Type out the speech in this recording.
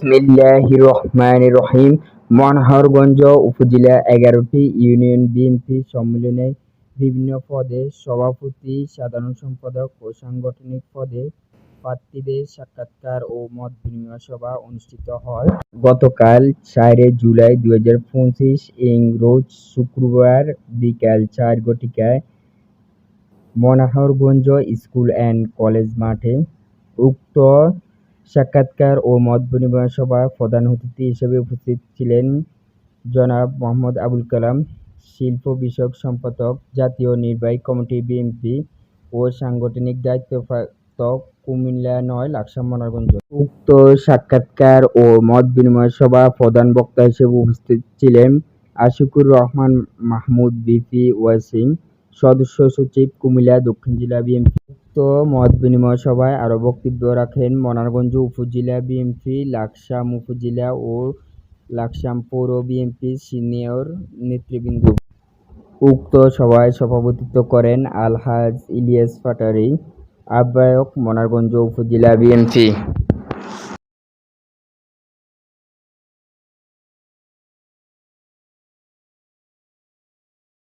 বিসমিল্লাহির রহমানির রহিম। মনোহরগঞ্জ উপজেলা ১১টি ইউনিয়ন বিএনপি সম্মেলনে বিভিন্ন পদে সভাপতি, সাধারণ সম্পাদক ও সাংগঠনিক পদে প্রার্থীদের সাক্ষাৎকার ও মত বিনিময় সভা অনুষ্ঠিত হয়। গতকাল ৪ জুলাই ২০২৫ রোজ শুক্রবার বিকাল ৪ ঘটিকায় মনোহরগঞ্জ স্কুল অ্যান্ড কলেজ মাঠে। উক্ত সাক্ষাৎকার ও মত বিনিময় সভায় প্রধান অতিথি হিসেবে উপস্থিত ছিলেন জনাব মোহাম্মদ আবুল কালাম, শিল্প বিষয়ক সম্পাদক, জাতীয় নির্বাহী কমিটি বিএনপি ও সাংগঠনিক দায়িত্বপ্রাপ্ত, কুমিল্লা ৯, লাকসাম, মনোহরগঞ্জ। উক্ত সাক্ষাৎকার ও মত বিনিময় সভা প্রধান বক্তা হিসেবে উপস্থিত ছিলেন আশিকুর রহমান মাহমুদ, বিপি ওয়াসিম, সদস্য সচিব, কুমিল্লা দক্ষিণ জেলা বিএনপি। উক্ত মত বিনিময় সভায় আরও বক্তব্য রাখেন মনোহরগঞ্জ উপজেলা বিএনপি, লাকসাম উপজেলা ও লাকসাম পৌর বিএনপির সিনিয়র নেতৃবৃন্দ। উক্ত সভায় সভাপতিত্ব করেন আলহাজ ইলিয়াস পাটোয়ারী, আহ্বায়ক, মনোহরগঞ্জ উপজেলা বিএনপি।